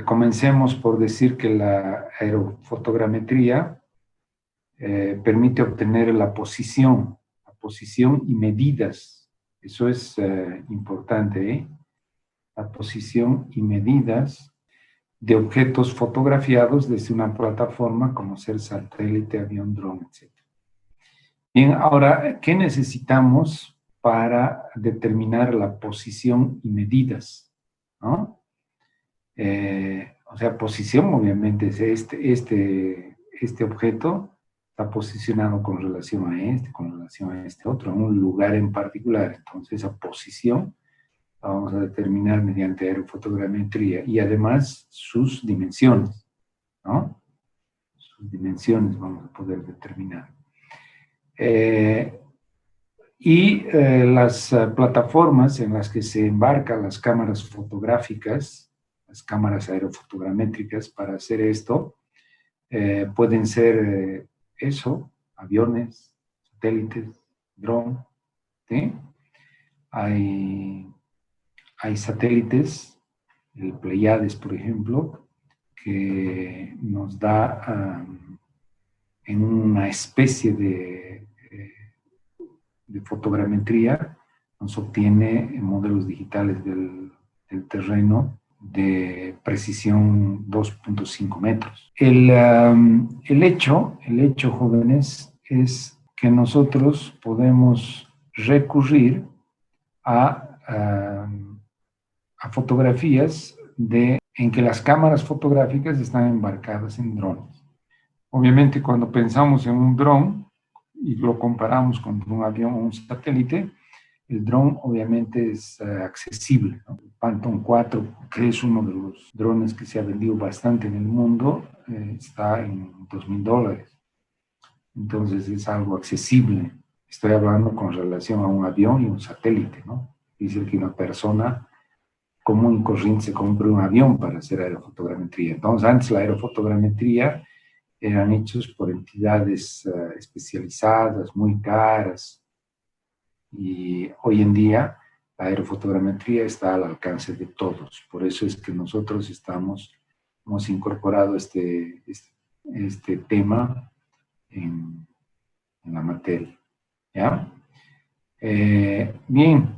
Comencemos por decir que la aerofotogrametría permite obtener la posición y medidas. Eso es importante, ¿eh? La posición y medidas de objetos fotografiados desde una plataforma como ser satélite, avión, dron, etc. Bien, ahora, ¿qué necesitamos para determinar la posición y medidas? ¿No? O sea, posición obviamente es este objeto está posicionado con relación a este otro, en un lugar en particular. Entonces, esa posición la vamos a determinar mediante aerofotogrametría y además sus dimensiones, ¿no? Sus dimensiones vamos a poder determinar. Las plataformas en las que se embarcan las cámaras fotográficas, las cámaras aerofotogramétricas para hacer esto, pueden ser aviones, satélites, dron, ¿sí? Hay satélites, el Pleiades, por ejemplo, que nos da en una especie de fotogrametría, nos obtiene modelos digitales del terreno de precisión 2.5 metros. El hecho, jóvenes, es que nosotros podemos recurrir a fotografías en que las cámaras fotográficas están embarcadas en drones. Obviamente, cuando pensamos en un dron y lo comparamos con un avión o un satélite, el dron obviamente es accesible, ¿no? El Phantom 4, que es uno de los drones que se ha vendido bastante en el mundo, está en $2,000. Entonces es algo accesible. Estoy hablando con relación a un avión y un satélite, ¿no? Dice que una persona común y corriente se compre un avión para hacer aerofotogrametría. Entonces, antes la aerofotogrametría eran hechos por entidades especializadas, muy caras, y hoy en día la aerofotogrametría está al alcance de todos. Por eso es que nosotros hemos incorporado este tema en la materia, ¿ya? Bien,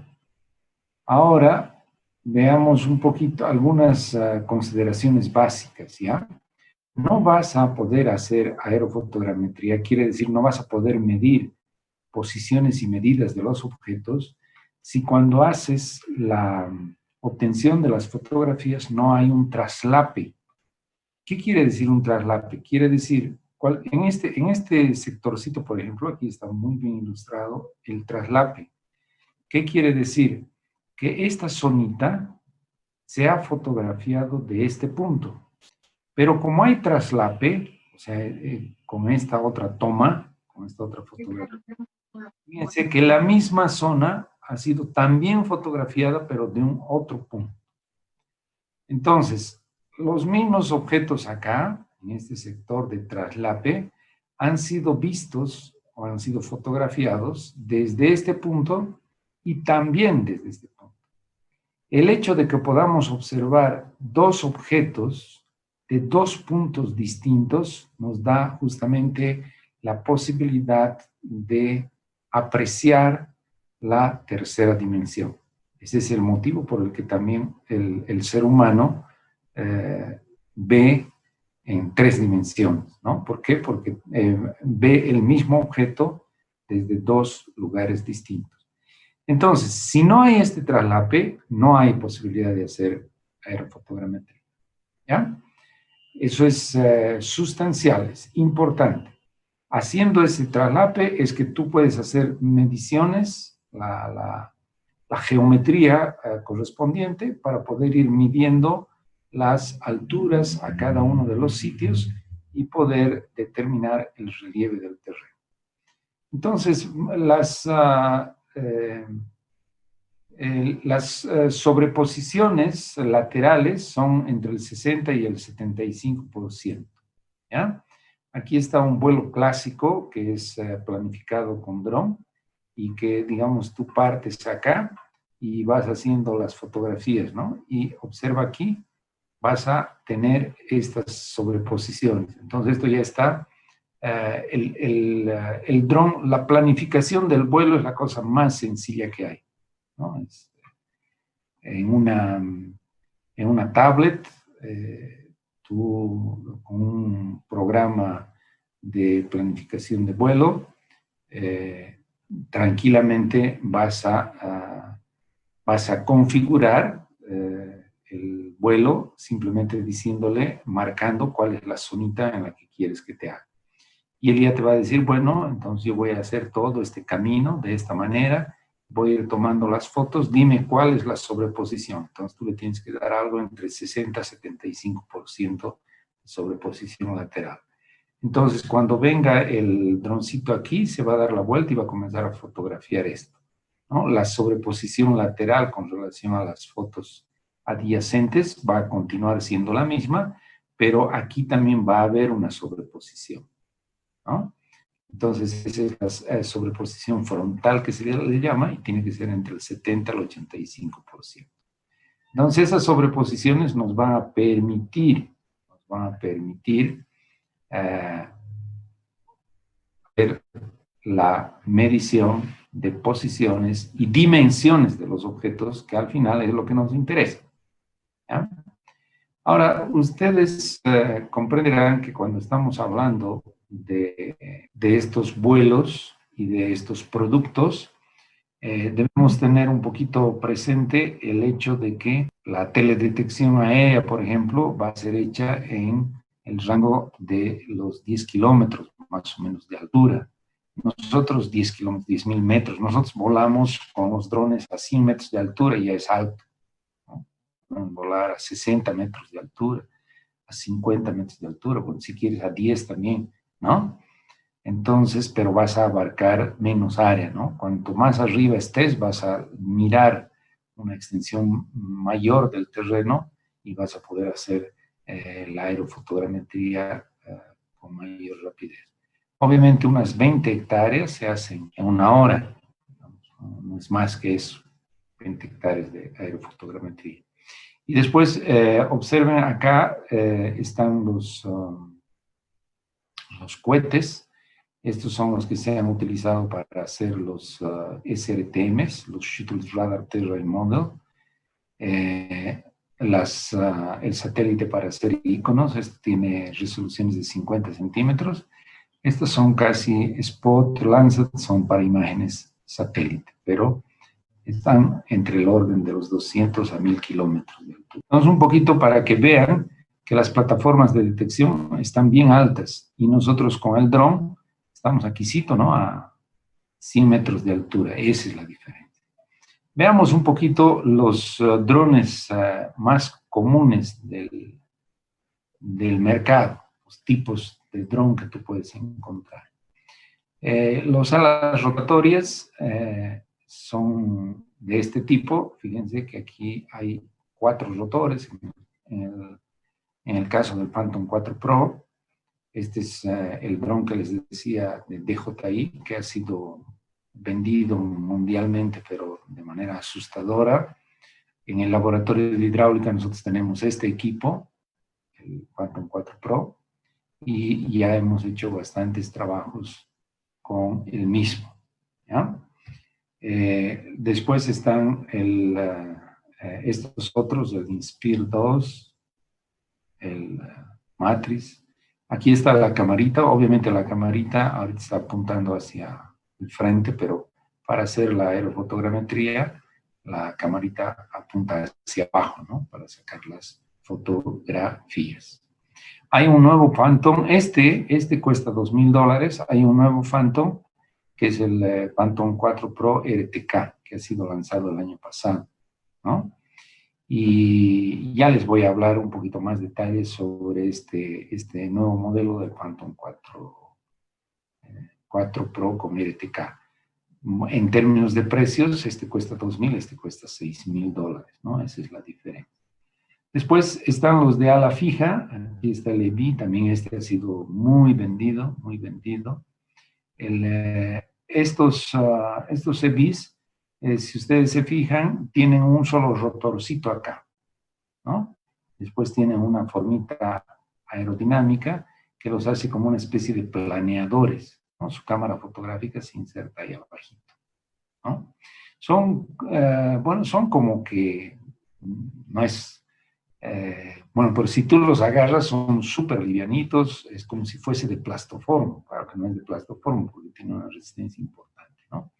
ahora veamos un poquito algunas consideraciones básicas, ¿ya? No vas a poder hacer aerofotogrametría, quiere decir no vas a poder medir posiciones y medidas de los objetos si cuando haces la obtención de las fotografías no hay un traslape. ¿Qué quiere decir un traslape? Quiere decir, en este sectorcito, por ejemplo, aquí está muy bien ilustrado el traslape. ¿Qué quiere decir? Que esta zonita se ha fotografiado de este punto. Pero como hay traslape, o sea, con esta otra toma, con esta otra fotografía, fíjense que la misma zona ha sido también fotografiada, pero de un otro punto. Entonces, los mismos objetos acá, en este sector de traslape, han sido vistos o han sido fotografiados desde este punto y también desde este punto. El hecho de que podamos observar dos objetos de dos puntos distintos nos da justamente la posibilidad de apreciar la tercera dimensión. Ese es el motivo por el que también el ser humano ve en tres dimensiones, ¿no? ¿Por qué? Porque ve el mismo objeto desde dos lugares distintos. Entonces, si no hay este traslape, no hay posibilidad de hacer aerofotogrametría, ¿ya? Eso es sustancial, es importante. Haciendo ese traslape es que tú puedes hacer mediciones, la geometría correspondiente para poder ir midiendo las alturas a cada uno de los sitios y poder determinar el relieve del terreno. Entonces, las sobreposiciones laterales son entre el 60 y el 75%, ¿ya? Aquí está un vuelo clásico que es planificado con dron y que, digamos, tú partes acá y vas haciendo las fotografías, ¿no? Y observa aquí vas a tener estas sobreposiciones. Entonces esto ya está. El dron, la planificación del vuelo es la cosa más sencilla que hay, ¿no? En una tablet, tú con un programa de planificación de vuelo, tranquilamente vas a configurar el vuelo simplemente diciéndole, marcando cuál es la zonita en la que quieres que te haga. Y él ya te va a decir, bueno, entonces yo voy a hacer todo este camino de esta manera, voy a ir tomando las fotos, dime cuál es la sobreposición. Entonces tú le tienes que dar algo entre 60 y 75% de sobreposición lateral. Entonces cuando venga el droncito aquí, se va a dar la vuelta y va a comenzar a fotografiar esto, ¿no? La sobreposición lateral con relación a las fotos adyacentes va a continuar siendo la misma, pero aquí también va a haber una sobreposición, ¿no? Entonces, esa es la sobreposición frontal que se le llama y tiene que ser entre el 70 al 85%. Entonces, esas sobreposiciones nos van a permitir ver la medición de posiciones y dimensiones de los objetos, que al final es lo que nos interesa, ¿ya? Ahora, ustedes comprenderán que cuando estamos hablando de estos vuelos y de estos productos, debemos tener un poquito presente el hecho de que la teledetección aérea, por ejemplo, va a ser hecha en el rango de los 10 kilómetros, más o menos, de altura. Nosotros 10 kilómetros, 10.000 metros, nosotros volamos con los drones a 100 metros de altura y ya es alto, ¿no? Volar a 60 metros de altura, a 50 metros de altura, bueno, si quieres a 10 también, ¿no? Entonces, pero vas a abarcar menos área, ¿no? Cuanto más arriba estés, vas a mirar una extensión mayor del terreno y vas a poder hacer la aerofotogrametría con mayor rapidez. Obviamente, unas 20 hectáreas se hacen en una hora, no es más que eso, 20 hectáreas de aerofotogrametría. Y después, observen acá, están los cohetes. Estos son los que se han utilizado para hacer los SRTMs, los Shuttle Radar Terrain Model. El satélite para hacer iconos, este tiene resoluciones de 50 centímetros. Estos son casi Spot, Landsat, son para imágenes satélite, pero están entre el orden de los 200 a 1000 kilómetros de altura. Entonces, un poquito para que vean que las plataformas de detección están bien altas y nosotros con el dron estamos aquícito, ¿no? A 100 metros de altura. Esa es la diferencia. Veamos un poquito los drones más comunes del mercado, los tipos de dron que tú puedes encontrar. Los alas rotatorias son de este tipo. Fíjense que aquí hay 4 rotores en el caso del Phantom 4 Pro. Este es el dron que les decía de DJI, que ha sido vendido mundialmente, pero de manera asustadora. En el laboratorio de hidráulica nosotros tenemos este equipo, el Phantom 4 Pro, y ya hemos hecho bastantes trabajos con el mismo, ¿ya? Después están estos otros, el Inspire 2, el Matrix. Aquí está la camarita, obviamente la camarita ahorita está apuntando hacia el frente, pero para hacer la aerofotogrametría, la camarita apunta hacia abajo, ¿no? Para sacar las fotografías. Hay un nuevo Phantom, este cuesta $2,000, hay un nuevo Phantom, que es el Phantom 4 Pro RTK, que ha sido lanzado el año pasado, ¿no? Y ya les voy a hablar un poquito más detalles sobre este nuevo modelo del Phantom 4 Pro con RTK. En términos de precios, este cuesta $2,000, este cuesta $6,000, ¿no? Esa es la diferencia. Después están los de ala fija. Aquí está el EV, también este ha sido muy vendido, muy vendido. Estos EVs, si ustedes se fijan, tienen un solo rotorcito acá, ¿no? después tienen una formita aerodinámica que los hace como una especie de planeadores, ¿no? Su cámara fotográfica se inserta ahí abajito, ¿no? Son, bueno, son como que, no es, bueno, pero si tú los agarras son súper livianitos, es como si fuese de plastoformo, claro que no es de plastoformo porque tiene una resistencia importante, ¿no?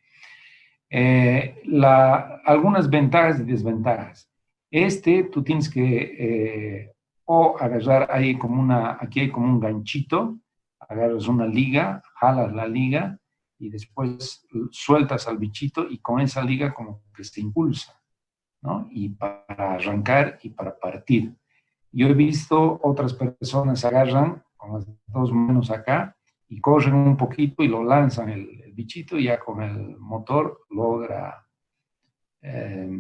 Algunas ventajas y desventajas. Tú tienes que o agarrar ahí como aquí hay como un ganchito, agarras una liga, jalas la liga y después sueltas al bichito y con esa liga como que se impulsa, ¿no? Y para arrancar y para partir. Yo he visto otras personas agarran con las dos manos acá y corren un poquito y lo lanzan el bichito y ya con el motor eh,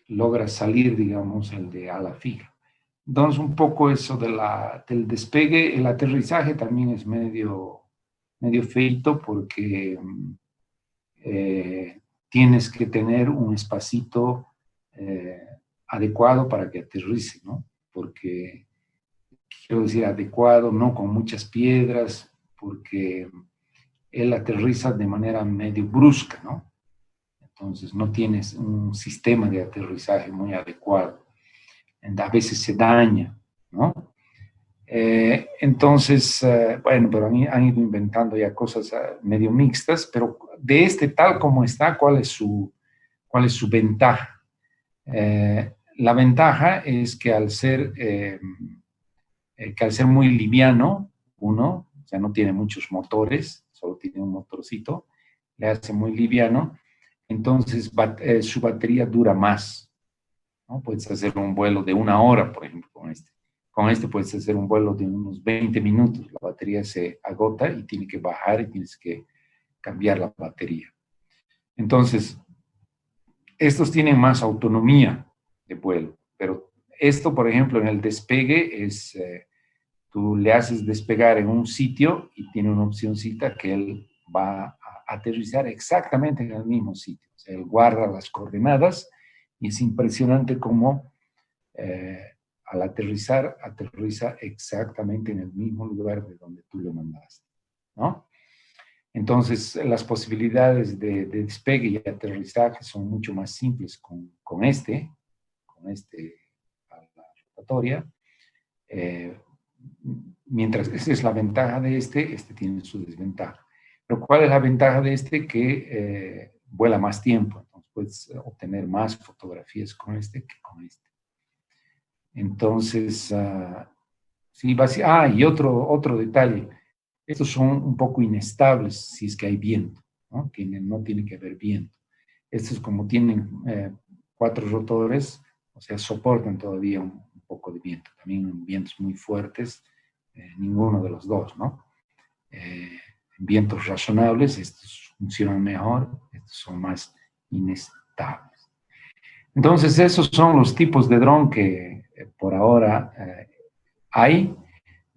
logra salir, digamos, el de ala fija. Entonces, un poco eso del despegue, el aterrizaje también es medio feito porque tienes que tener un espacito eh, adecuado para que aterrice, ¿no? Porque, quiero decir, adecuado, no con muchas piedras, porque él aterriza de manera medio brusca, ¿no? Entonces no tienes un sistema de aterrizaje muy adecuado. A veces se daña, ¿no? Entonces, bueno, pero han ido inventando ya cosas medio mixtas, pero de tal como está, cuál es su ventaja? La ventaja es que al ser muy liviano, uno, o sea, no tiene muchos motores, solo tiene un motorcito, le hace muy liviano, entonces su batería dura más, ¿no? Puedes hacer un vuelo de 1 hora, por ejemplo, con este. Con este puedes hacer un vuelo de unos 20 minutos, la batería se agota y tiene que bajar y tienes que cambiar la batería. Entonces, estos tienen más autonomía de vuelo, pero esto, por ejemplo, en el despegue tú le haces despegar en un sitio y tiene una opcióncita que él va a aterrizar exactamente en el mismo sitio. O sea, él guarda las coordenadas y es impresionante cómo al aterrizar, aterriza exactamente en el mismo lugar de donde tú lo mandaste, ¿no? Entonces, las posibilidades de despegue y aterrizaje son mucho más simples con a la rotatoria. Mientras esa es la ventaja de este tiene su desventaja. Pero ¿cuál es la ventaja de Que vuela más tiempo, entonces puedes obtener más fotografías con que con este. Entonces, sí, y otro detalle, estos son un poco inestables si es que hay viento, ¿no? No tiene que haber viento. Estos como tienen 4 rotores, o sea, soportan todavía un poco de viento. También vientos muy fuertes, ninguno de los dos, ¿no? Vientos razonables, estos funcionan mejor, estos son más inestables. Entonces, esos son los tipos de dron que por ahora hay.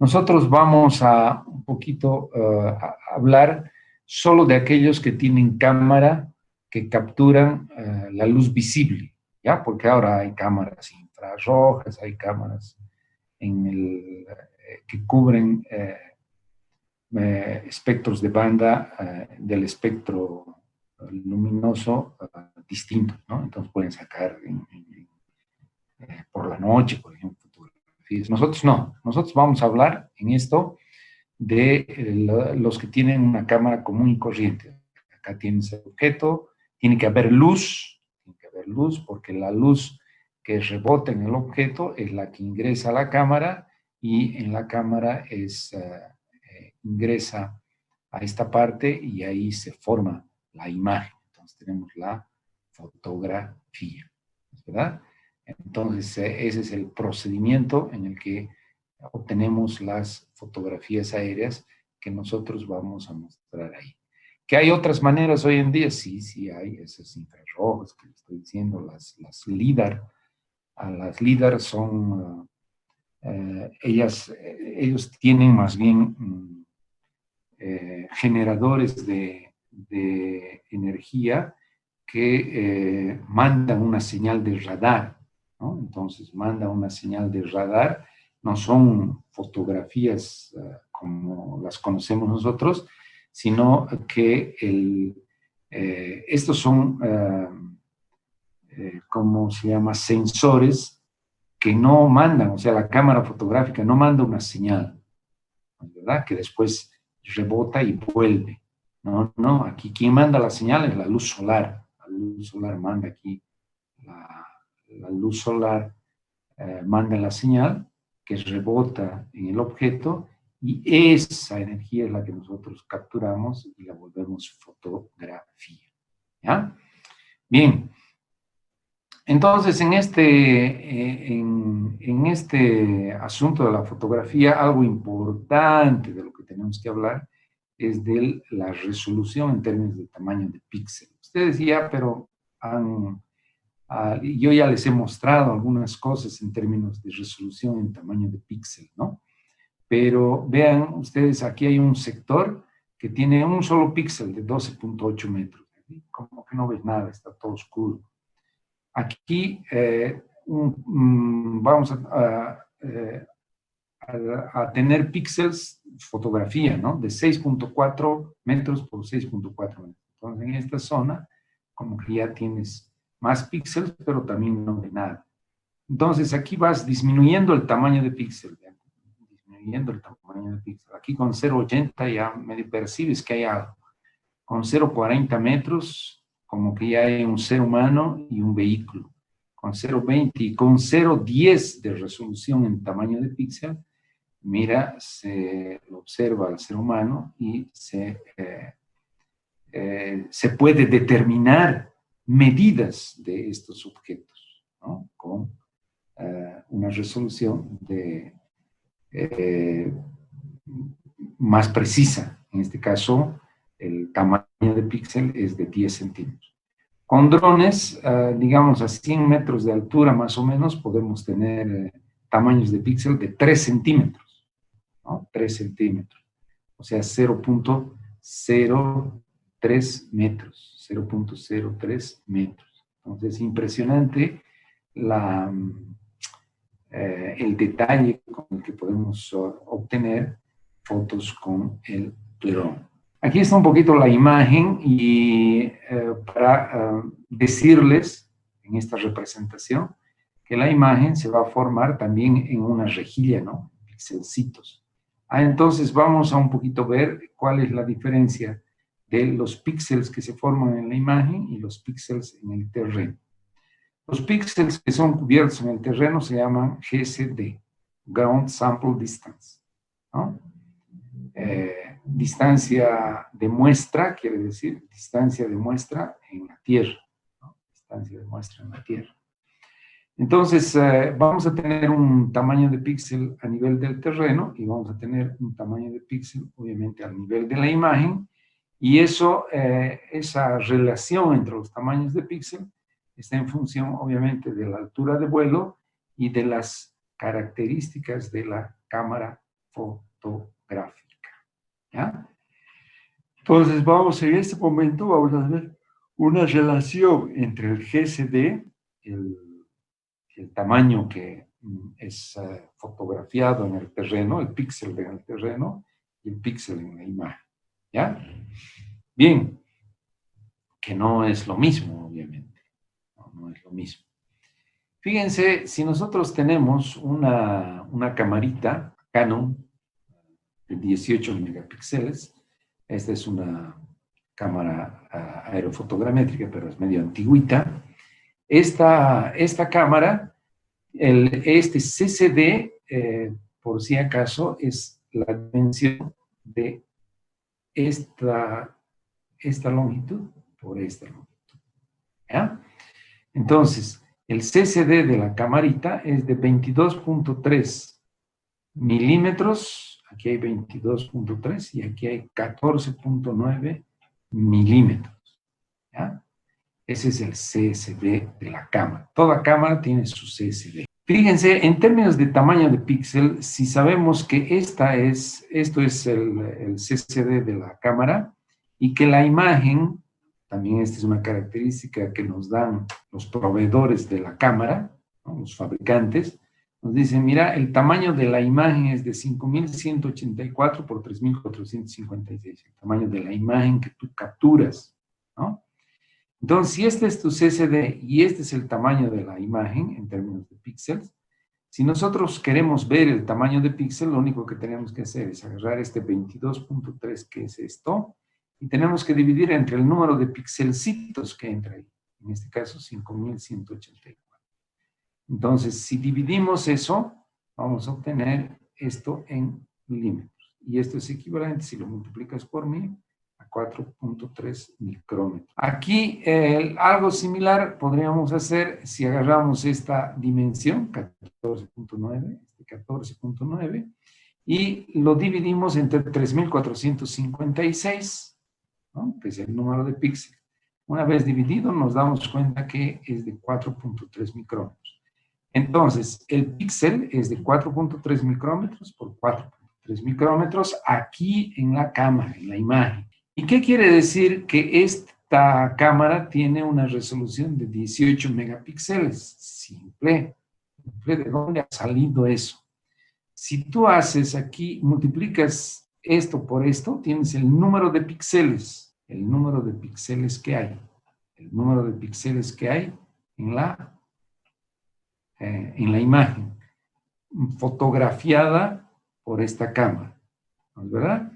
Nosotros vamos a un poquito a hablar solo de aquellos que tienen cámara que capturan la luz visible, ¿ya? Porque ahora hay cámaras infrarrojas, hay cámaras que cubren espectros de banda del espectro luminoso distinto, ¿no? Entonces pueden sacar por la noche, por ejemplo, fotografías. Nosotros no, nosotros vamos a hablar en esto de los que tienen una cámara común y corriente. Acá tienes el objeto, tiene que haber luz porque la luz que rebota en el objeto es la que ingresa a la cámara y en la cámara ingresa a esta parte y ahí se forma la imagen. Entonces tenemos la fotografía, ¿verdad? Entonces ese es el procedimiento en el que obtenemos las fotografías aéreas que nosotros vamos a mostrar ahí. ¿Que hay otras maneras hoy en día? Sí, sí hay, esas infrarrojas que les estoy diciendo, las LIDAR. Las LIDAR son, ellos tienen más bien generadores de energía que mandan una señal de radar. ¿no? Entonces manda una señal de radar, no son fotografías como las conocemos nosotros, sino que estos son, ¿cómo se llama?, sensores que no mandan, o sea, la cámara fotográfica no manda una señal, ¿verdad?, que después rebota y vuelve. No, no, aquí quien manda la señal es la luz solar. La luz solar manda aquí, la luz solar manda la señal que rebota en el objeto y esa energía es la que nosotros capturamos y la volvemos fotografía. ¿Ya? Bien. Entonces, en este asunto de la fotografía, algo importante de lo que tenemos que hablar es de la resolución en términos de tamaño de píxel. Ustedes ya, pero yo ya les he mostrado algunas cosas en términos de resolución en tamaño de píxel, ¿no? Pero vean ustedes, aquí hay un sector que tiene un solo píxel de 12.8 metros. Como que no ves nada, está todo oscuro. Aquí vamos a tener píxeles, fotografía, ¿no? De 6.4 metros por 6.4 metros. Entonces, en esta zona, como que ya tienes más píxeles, pero también no de nada. Entonces, aquí vas disminuyendo el tamaño de píxel, disminuyendo el tamaño de píxel. Aquí con 0.80 ya medio percibes que hay algo. Con 0.40 metros, como que ya hay un ser humano y un vehículo. Con 0.20 y con 0.10 de resolución en tamaño de píxel, mira, se observa al ser humano y se puede determinar medidas de estos objetos, ¿no? Con una resolución más precisa. En este caso, el tamaño de píxel es de 10 centímetros. Con drones, digamos a 100 metros de altura más o menos, podemos tener tamaños de píxel de 3 centímetros, ¿no? 3 centímetros, o sea, 0.03 metros, 0.03 metros. Entonces, impresionante el detalle con el que podemos obtener fotos con el dron. Aquí está un poquito la imagen y para decirles en esta representación que la imagen se va a formar también en una rejilla, ¿no? Pixelcitos. Entonces vamos a un poquito ver cuál es la diferencia de los píxeles que se forman en la imagen y los píxeles en el terreno. Los píxeles que son cubiertos en el terreno se llaman GSD, Ground Sample Distance, ¿no? Distancia de muestra, quiere decir distancia de muestra en la Tierra, ¿no? Distancia de muestra en la Tierra. Entonces, vamos a tener un tamaño de píxel a nivel del terreno y vamos a tener un tamaño de píxel, obviamente, al nivel de la imagen, y eso, esa relación entre los tamaños de píxel está en función, obviamente, de la altura de vuelo y de las características de la cámara fotográfica. ¿Ya? Entonces, en este momento vamos a ver una relación entre el GSD, el tamaño que es fotografiado en el terreno, el píxel en el terreno, y el píxel en la imagen. ¿Ya? Bien, que no es lo mismo, obviamente. No es lo mismo. Fíjense, si nosotros tenemos una camarita Canon de 18 megapíxeles, esta es una cámara aerofotogramétrica, pero es medio antigüita. Esta cámara, este CCD, por si acaso, es la dimensión de esta longitud por esta longitud. ¿Ya? Entonces, el CCD de la camarita es de 22.3 milímetros, aquí hay 22.3 y aquí hay 14.9 milímetros. ¿Ya? Ese es el CSV de la cámara. Toda cámara tiene su CSV. Fíjense, en términos de tamaño de píxel, si sabemos que esto es el CSV de la cámara y que la imagen, también esta es una característica que nos dan los proveedores de la cámara, ¿no? Los fabricantes nos dicen, mira, el tamaño de la imagen es de 5184 por 3456, el tamaño de la imagen que tú capturas, ¿no? Entonces, si este es tu CCD y este es el tamaño de la imagen en términos de píxeles, si nosotros queremos ver el tamaño de píxel, lo único que tenemos que hacer es agarrar este 22.3, que es esto, y tenemos que dividir entre el número de pixelcitos que entra ahí. En este caso, 5184. Entonces, si dividimos eso, vamos a obtener esto en milímetros. Y esto es equivalente, si lo multiplicas por 1000, a 4.3 micrómetros. Aquí, algo similar podríamos hacer si agarramos esta dimensión, 14.9, 14.9, y lo dividimos entre 3456, ¿no? Que es el número de píxeles. Una vez dividido, nos damos cuenta que es de 4.3 micrómetros. Entonces, el píxel es de 4.3 micrómetros por 4.3 micrómetros aquí en la cámara, en la imagen. ¿Y qué quiere decir? Que esta cámara tiene una resolución de 18 megapíxeles. Simple. ¿De dónde ha salido eso? Si tú haces aquí, multiplicas esto por esto, tienes el número de píxeles. El número de píxeles que hay. El número de píxeles que hay en la imagen fotografiada por esta cámara, ¿no es verdad?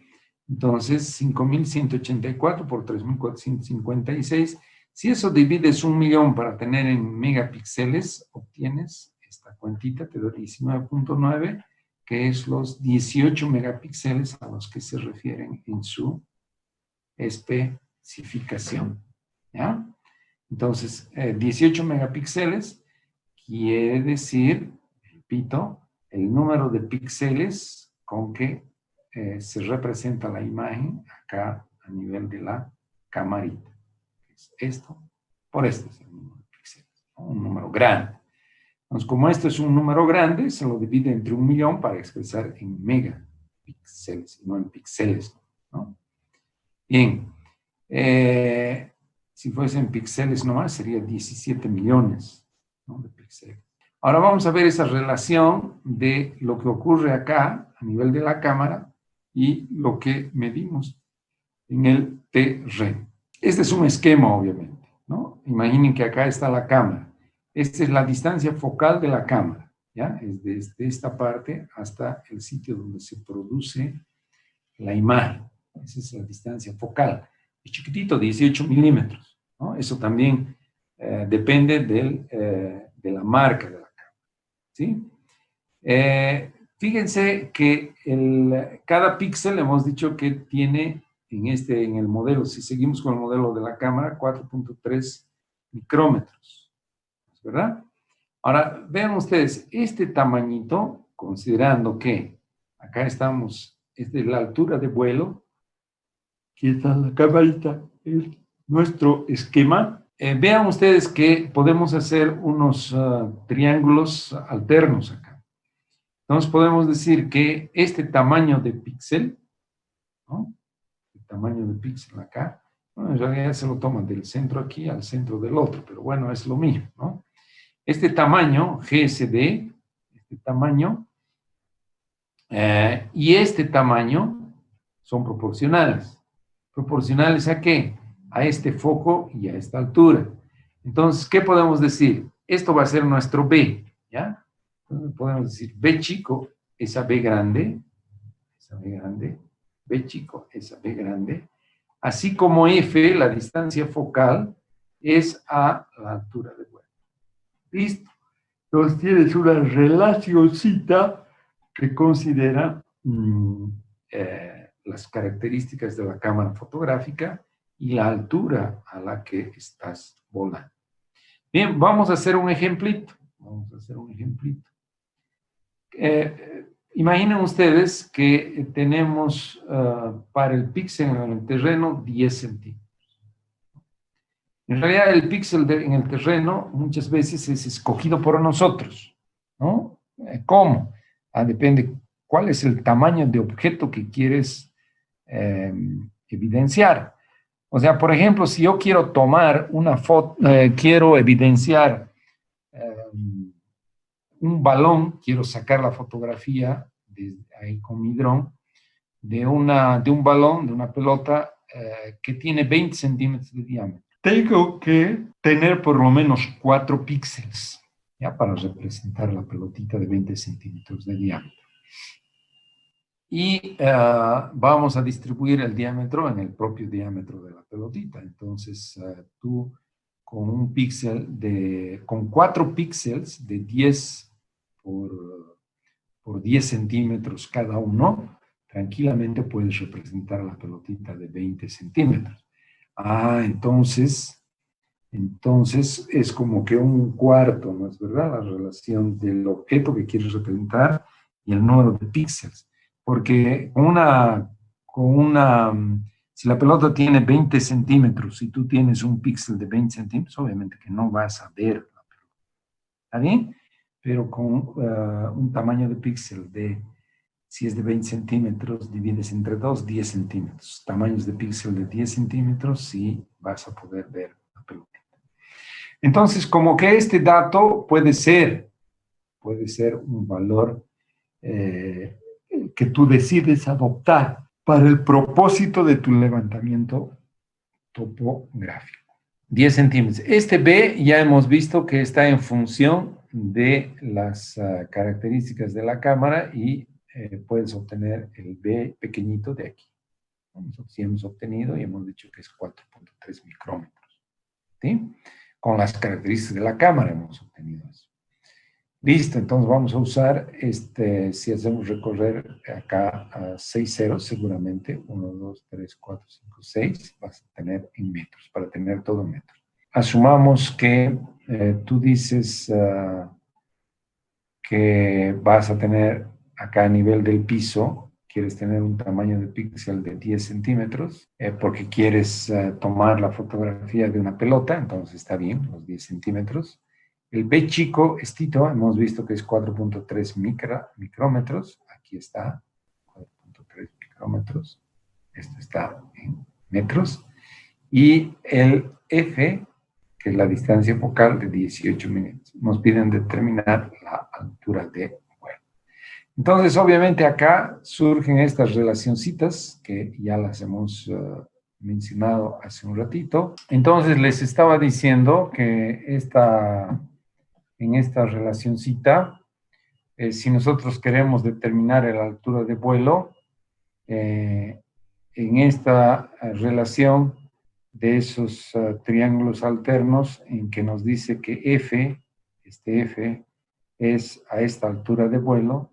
Entonces, 5184 por 3456, si eso divides 1.000.000 para tener en megapíxeles, obtienes esta cuentita, te da 19.9, que es los 18 megapíxeles a los que se refieren en su especificación, ¿ya? Entonces, 18 megapíxeles quiere decir, repito, el número de píxeles con que se representa la imagen acá a nivel de la camarita. Es esto, por esto es el número de píxeles, ¿no? Un número grande. Entonces, como esto es un número grande, se lo divide entre 1.000.000 para expresar en megapíxeles, no en píxeles, ¿no? Bien. Si fuesen píxeles nomás, sería 17 millones, ¿no? De píxeles. Ahora vamos a ver esa relación de lo que ocurre acá a nivel de la cámara y lo que medimos en el terreno. Este es un esquema, obviamente, ¿no? Imaginen que acá está la cámara. Esta es la distancia focal de la cámara, ¿ya? Es desde esta parte hasta el sitio donde se produce la imagen. Esa es la distancia focal. Es chiquitito, 18 milímetros, ¿no? Eso también depende de la marca de la cámara, ¿sí? Fíjense que cada píxel hemos dicho que tiene en el modelo, si seguimos con el modelo de la cámara, 4.3 micrómetros, ¿verdad? Ahora, vean ustedes, este tamañito, considerando que acá estamos, es de la altura de vuelo, aquí está la camarita, es nuestro esquema. Vean ustedes que podemos hacer unos triángulos alternos acá. Entonces podemos decir que este tamaño de píxel, ¿no? El tamaño de píxel acá, bueno, en realidad se lo toman del centro aquí al centro del otro, pero bueno, es lo mismo, ¿no? Este tamaño, GSD, este tamaño, y este tamaño son proporcionales. ¿Proporcionales a qué? A este foco y a esta altura. Entonces, ¿qué podemos decir? Esto va a ser nuestro B, ¿ya? Entonces, podemos decir B chico es a B grande, B chico es a B grande, así como F, la distancia focal, es a la altura de vuelo. ¿Listo? Entonces tienes una relacioncita que considera las características de la cámara fotográfica y la altura a la que estás volando. Bien, vamos a hacer un ejemplito. Imaginen ustedes que tenemos para el píxel en el terreno 10 centímetros. En realidad el píxel en el terreno muchas veces es escogido por nosotros, ¿no? ¿Cómo? Depende cuál es el tamaño de objeto que quieres evidenciar. O sea, por ejemplo, si yo quiero tomar una foto, quiero evidenciar un balón, quiero sacar la fotografía desde ahí con mi dron, de un balón, de una pelota que tiene 20 centímetros de diámetro. Tengo que tener por lo menos 4 píxeles, ya para representar la pelotita de 20 centímetros de diámetro. Y vamos a distribuir el diámetro en el propio diámetro de la pelotita. Entonces, tú con un píxel con 4 píxeles de 10 por 10 centímetros cada uno, tranquilamente puedes representar la pelotita de 20 centímetros. Entonces es como que un cuarto, ¿no es verdad? La relación del objeto que quieres representar y el número de píxeles. Porque si la pelota tiene 20 centímetros y tú tienes un píxel de 20 centímetros, obviamente que no vas a ver la pelota. ¿Está bien? Pero con un tamaño de píxel si es de 20 centímetros, divides entre 2, 10 centímetros. Tamaños de píxel de 10 centímetros, sí vas a poder ver la pelota. Entonces, como que este dato puede ser un valor que tú decides adoptar para el propósito de tu levantamiento topográfico. 10 centímetros. Este B ya hemos visto que está en función de las características de la cámara y puedes obtener el B pequeñito de aquí. Nosotros sí hemos obtenido y hemos dicho que es 4.3 micrómetros. ¿Sí? Con las características de la cámara hemos obtenido eso. Listo, entonces vamos a usar, si hacemos recorrer acá a 6 ceros, seguramente, 1, 2, 3, 4, 5, 6, vas a tener en metros, para tener todo en metros. Asumamos que tú dices que vas a tener acá a nivel del piso, quieres tener un tamaño de píxel de 10 centímetros, porque quieres tomar la fotografía de una pelota, entonces está bien, los 10 centímetros. El B chico, hemos visto que es 4.3 micrómetros, aquí está, 4.3 micrómetros, esto está en metros, y el F, que es la distancia focal de 18 minutos. Nos piden determinar la altura de vuelo. Entonces, obviamente acá surgen estas relacioncitas que ya las hemos mencionado hace un ratito. Entonces, les estaba diciendo que en esta relacioncita, si nosotros queremos determinar la altura de vuelo, en esta relación de esos triángulos alternos en que nos dice que F, este F, es a esta altura de vuelo,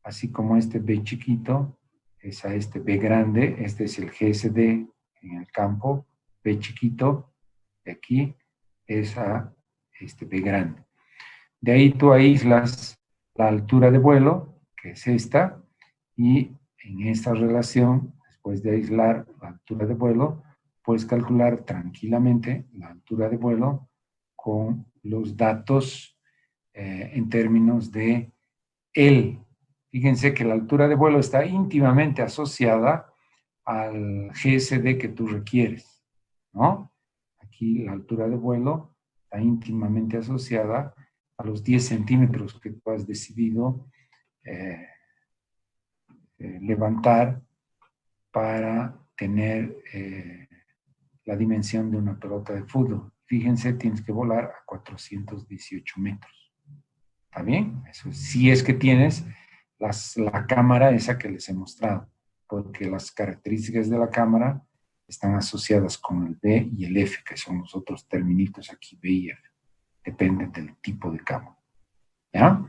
así como este B chiquito es a este B grande, este es el GSD en el campo, B chiquito de aquí es a este B grande. De ahí tú aíslas la altura de vuelo, que es esta, y en esta relación, después de aislar la altura de vuelo, puedes calcular tranquilamente la altura de vuelo con los datos en términos de fíjense que la altura de vuelo está íntimamente asociada al GSD que tú requieres, ¿no? Aquí la altura de vuelo está íntimamente asociada a los 10 centímetros que tú has decidido levantar para tener la dimensión de una pelota de fútbol. Fíjense, tienes que volar a 418 metros. ¿Está bien? Eso sí es que tienes la cámara esa que les he mostrado, porque las características de la cámara están asociadas con el B y el F, que son los otros terminitos aquí, B y F. Depende del tipo de cámara. ¿Ya?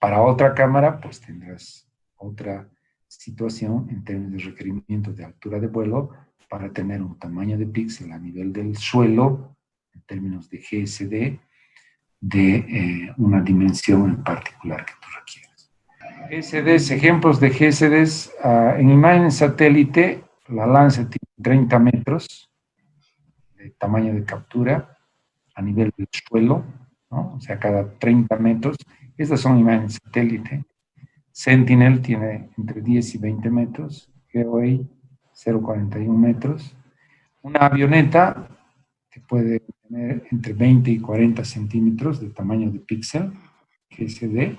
Para otra cámara, pues tendrás otra situación en términos de requerimientos de altura de vuelo para tener un tamaño de píxel a nivel del suelo, en términos de GSD, de una dimensión en particular que tú requieres. GSDs, ejemplos de GSDs, en imagen satélite, la Landsat tiene 30 metros de tamaño de captura a nivel del suelo, ¿no? O sea, cada 30 metros. Estas son imágenes satélite. Sentinel tiene entre 10 y 20 metros. GeoEye, 0,41 metros. Una avioneta que puede tener entre 20 y 40 centímetros de tamaño de píxel, GSD,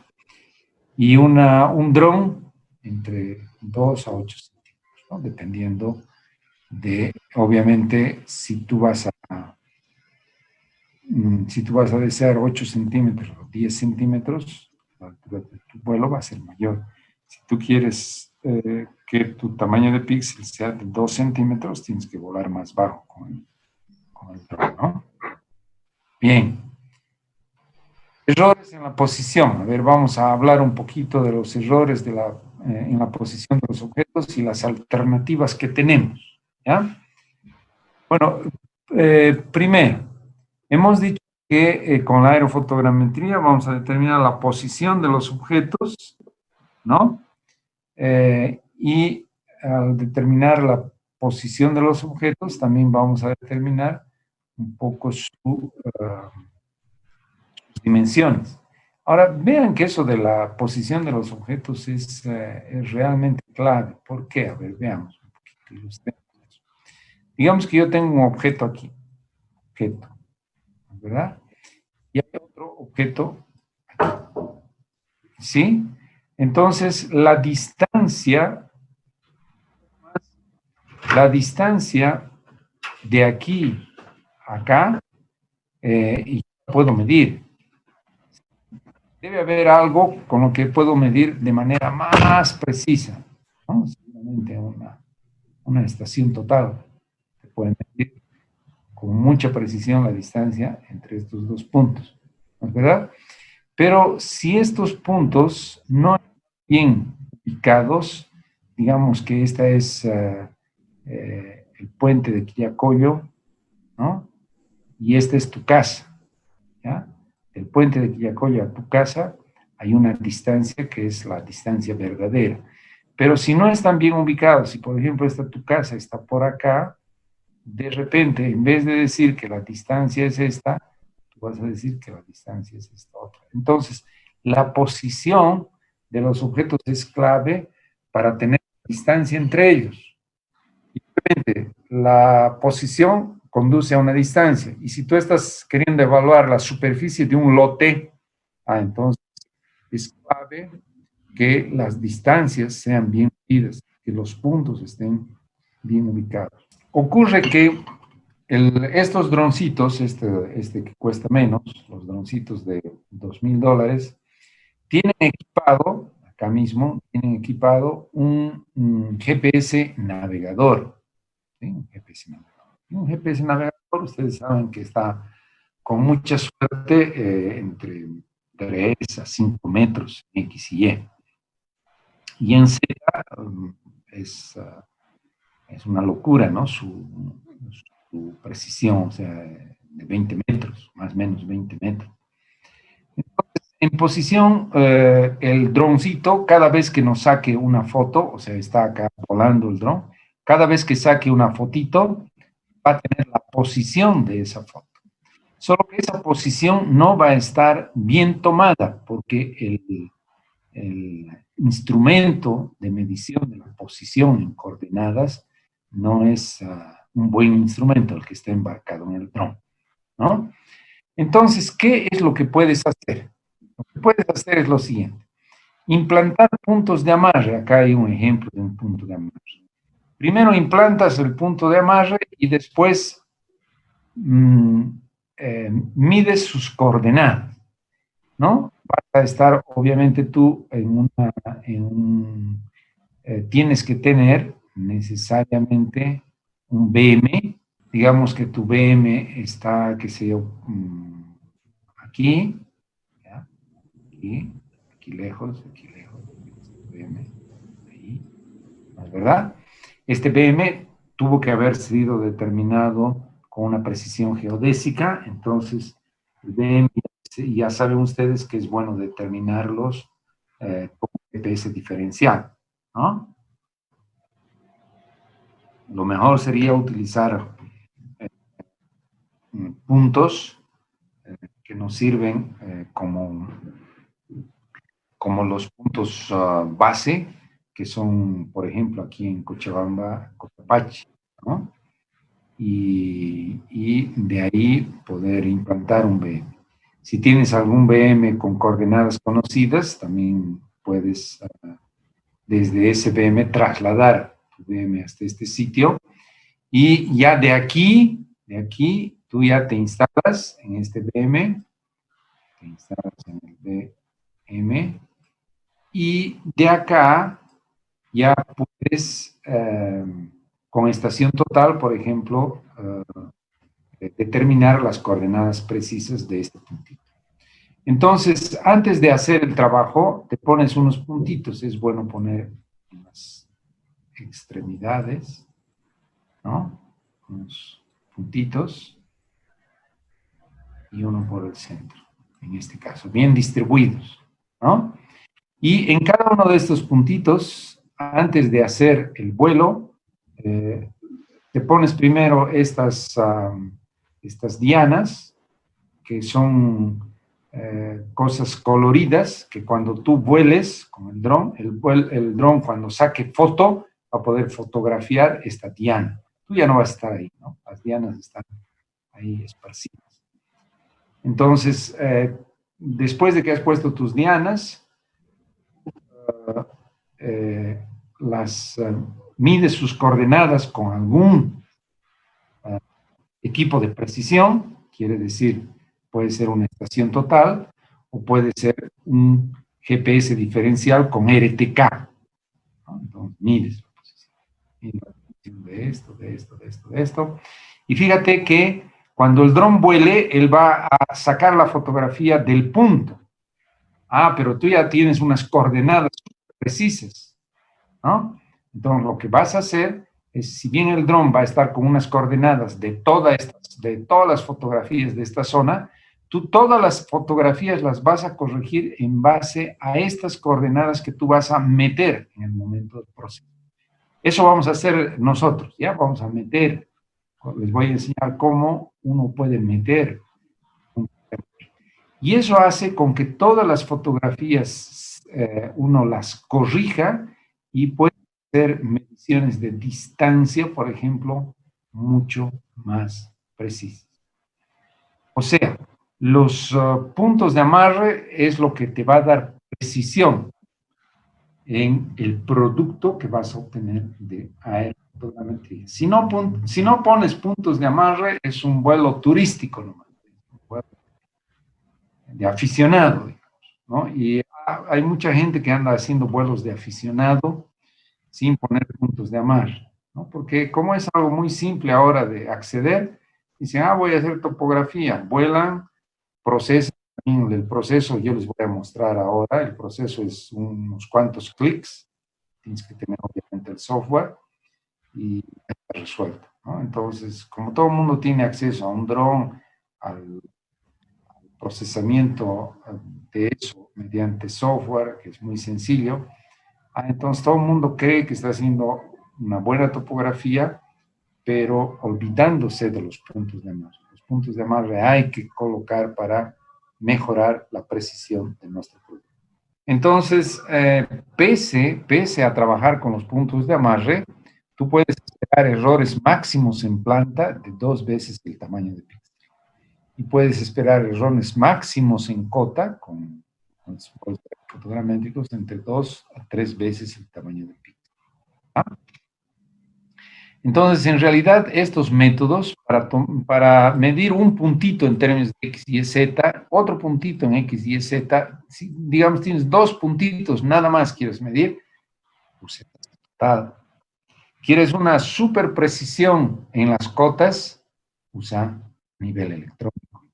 y un dron entre 2 a 8 centímetros, ¿no? Dependiendo de, obviamente, si tú vas a desear 8 centímetros o 10 centímetros, la altura de tu vuelo va a ser mayor. Si tú quieres que tu tamaño de píxel sea de 2 centímetros, tienes que volar más bajo con el dron, ¿no? Bien. Errores en la posición. A ver, vamos a hablar un poquito de los errores en la posición de los objetos y las alternativas que tenemos, ¿ya? Bueno, primero, hemos dicho que con la aerofotogrametría vamos a determinar la posición de los objetos, ¿no? Y al determinar la posición de los objetos, también vamos a determinar un poco sus dimensiones. Ahora, vean que eso de la posición de los objetos es realmente clave. ¿Por qué? A ver, veamos un poquito. Ilustremos eso. Digamos que yo tengo un objeto aquí, objeto, ¿verdad? Y hay otro objeto aquí, ¿sí? Entonces, la distancia de aquí a acá, y puedo medir. Debe haber algo con lo que puedo medir de manera más precisa, ¿no? Seguramente una estación total que puede medir con mucha precisión la distancia entre estos dos puntos, ¿no es verdad? Pero si estos puntos no están bien ubicados, digamos que esta es el puente de Quillacollo, ¿no? Y esta es tu casa, ¿ya? Del puente de Quillacollo a tu casa hay una distancia que es la distancia verdadera. Pero si no están bien ubicados, si por ejemplo tu casa está por acá, de repente, en vez de decir que la distancia es esta, tú vas a decir que la distancia es esta otra. Entonces, la posición de los objetos es clave para tener distancia entre ellos. Y obviamente, la posición conduce a una distancia. Y si tú estás queriendo evaluar la superficie de un lote, entonces es clave que las distancias sean bien medidas, que los puntos estén bien ubicados. Ocurre que estos droncitos, este que cuesta menos, los droncitos de $2,000, tienen equipado, acá mismo, tienen equipado un GPS navegador. ¿Sí? Un GPS navegador. Un GPS navegador, ustedes saben que está con mucha suerte entre 3 a 5 metros X y Y. Y en Z es una locura, ¿no? Su precisión, o sea, de 20 metros, más o menos 20 metros. Entonces, en posición, el droncito, cada vez que nos saque una foto, o sea, está acá volando el dron, cada vez que saque una fotito, va a tener la posición de esa foto. Solo que esa posición no va a estar bien tomada, porque el instrumento de medición de la posición en coordenadas no es un buen instrumento el que está embarcado en el dron, ¿no? Entonces, ¿qué es lo que puedes hacer? Lo que puedes hacer es lo siguiente. Implantar puntos de amarre. Acá hay un ejemplo de un punto de amarre. Primero implantas el punto de amarre y después mides sus coordenadas, ¿no? Vas a estar, obviamente, tú tienes que tener necesariamente un BM. Digamos que tu BM está, qué sé yo, aquí, ¿ya? Aquí lejos, BM, ahí, ¿no es verdad? Este BM tuvo que haber sido determinado con una precisión geodésica, entonces el BM, ya saben ustedes que es bueno determinarlos con GPS diferencial, ¿no? Lo mejor sería utilizar puntos que nos sirven como los puntos base, que son, por ejemplo, aquí en Cochabamba, Cotopaxi, ¿no? y de ahí poder implantar un VM. Si tienes algún VM con coordenadas conocidas, también puedes desde ese VM trasladar tu VM hasta este sitio y ya de aquí, tú ya te instalas en este VM, te instalas en el VM y de acá ya puedes, con estación total, por ejemplo, determinar las coordenadas precisas de este puntito. Entonces, antes de hacer el trabajo, te pones unos puntitos. Es bueno poner las extremidades, ¿no? Unos puntitos y uno por el centro, en este caso, bien distribuidos, ¿no? Y en cada uno de estos puntitos, antes de hacer el vuelo, te pones primero estas dianas, que son cosas coloridas, que cuando tú vueles con el dron, el dron cuando saque foto, va a poder fotografiar esta diana. Tú ya no vas a estar ahí, ¿no? Las dianas están ahí esparcidas. Entonces, después de que has puesto tus dianas, mides sus coordenadas con algún equipo de precisión, quiere decir, puede ser una estación total o puede ser un GPS diferencial con RTK, ¿no? Entonces, mides la posición de esto, de esto, de esto, de esto. Y fíjate que cuando el dron vuele, él va a sacar la fotografía del punto. Ah, pero tú ya tienes unas coordenadas precisas, ¿no? Entonces, lo que vas a hacer es, si bien el dron va a estar con unas coordenadas de todas las fotografías de esta zona, tú todas las fotografías las vas a corregir en base a estas coordenadas que tú vas a meter en el momento del proceso. Eso vamos a hacer nosotros, ¿ya? Vamos a meter, les voy a enseñar cómo uno puede meter. Y eso hace con que todas las fotografías uno las corrija y puede hacer mediciones de distancia, por ejemplo, mucho más precisas. O sea, los puntos de amarre es lo que te va a dar precisión en el producto que vas a obtener de aerofotogrametría. Si no pones puntos de amarre, es un vuelo turístico nomás, un vuelo de aficionado, digamos, ¿no? Y hay mucha gente que anda haciendo vuelos de aficionado sin poner puntos de amarre, ¿no? Porque como es algo muy simple ahora de acceder, dicen, voy a hacer topografía, vuelan, procesan. El proceso, yo les voy a mostrar ahora, el proceso es unos cuantos clics, tienes que tener obviamente el software y está resuelto, ¿no? Entonces, como todo el mundo tiene acceso a un dron, al procesamiento de eso mediante software, que es muy sencillo, entonces todo el mundo cree que está haciendo una buena topografía, pero olvidándose de los puntos de amarre. Los puntos de amarre hay que colocar para mejorar la precisión de nuestro producto. Entonces, pese a trabajar con los puntos de amarre, tú puedes esperar errores máximos en planta de 2 veces el tamaño de píxel. Y puedes esperar errores máximos en cota con los fotogramétricos entre 2 a 3 veces el tamaño del píxel. ¿Ah? Entonces, en realidad, estos métodos para medir un puntito en términos de X, Y, Z, otro puntito en X, Y, Z, si, digamos, tienes 2 puntitos, nada más quieres medir, usa total. ¿Quieres una super precisión en las cotas? Usa nivel electrónico,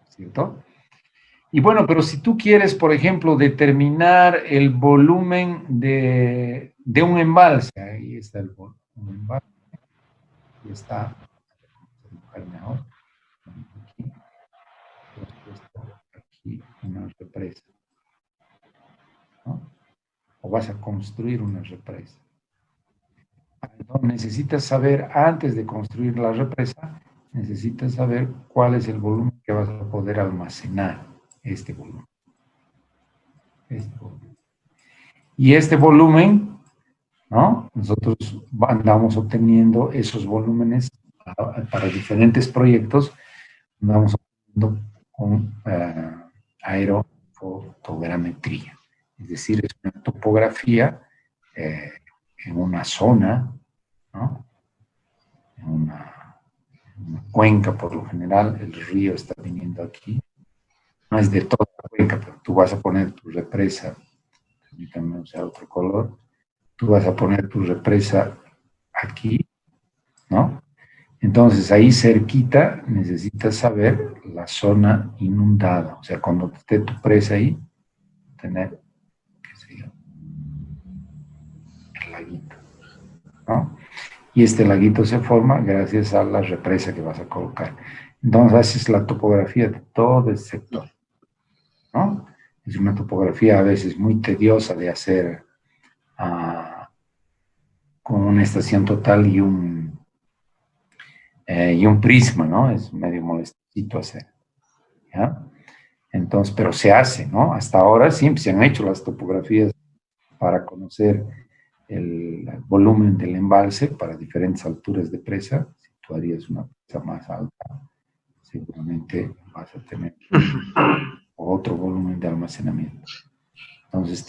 ¿cierto? Y bueno, pero si tú quieres, por ejemplo, determinar el volumen de un embalse, ahí está un embalse, y está, mejor, aquí una represa, ¿no? O vas a construir una represa. Entonces, necesitas saber, antes de construir la represa, necesitas saber cuál es el volumen que vas a poder almacenar, este volumen. Y este volumen, ¿no? Nosotros andamos obteniendo esos volúmenes para diferentes proyectos, vamos haciendo con aerofotogrametría. Es decir, es una topografía eh, en una zona, ¿no? En una cuenca, por lo general, el río está viniendo aquí. No es de toda la cuenca, pero tú vas a poner tu represa, permítame usar otro color, tú vas a poner tu represa aquí, ¿no? Entonces, ahí cerquita necesitas saber la zona inundada. O sea, cuando esté tu presa ahí, tener, qué sé yo, el laguito, ¿no? Y este laguito se forma gracias a la represa que vas a colocar. Entonces, haces la topografía de todo el sector, ¿no? Es una topografía a veces muy tediosa de hacer con una estación total y un prisma, ¿no? Es medio molestito hacer, ¿ya? Entonces, pero se hace, ¿no? Hasta ahora siempre se han hecho las topografías para conocer el volumen del embalse para diferentes alturas de presa. Si tú harías una presa más alta, seguramente vas a tener otro volumen de almacenamiento. Entonces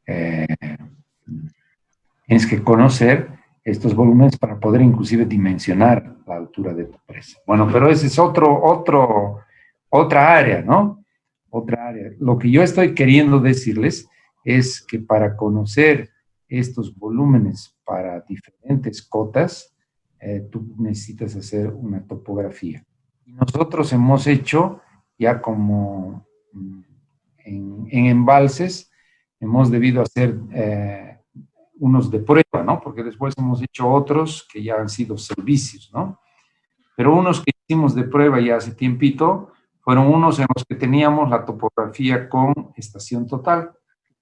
eh, tienes que conocer estos volúmenes para poder inclusive dimensionar la altura de tu presa. Bueno, pero ese es otra área, ¿no? Otra área. Lo que yo estoy queriendo decirles es que para conocer estos volúmenes para diferentes cotas, tú necesitas hacer una topografía. Y nosotros hemos hecho ya como en embalses, hemos debido hacer unos de prueba, ¿no? Porque después hemos hecho otros que ya han sido servicios, ¿no? Pero unos que hicimos de prueba ya hace tiempito, fueron unos en los que teníamos la topografía con estación total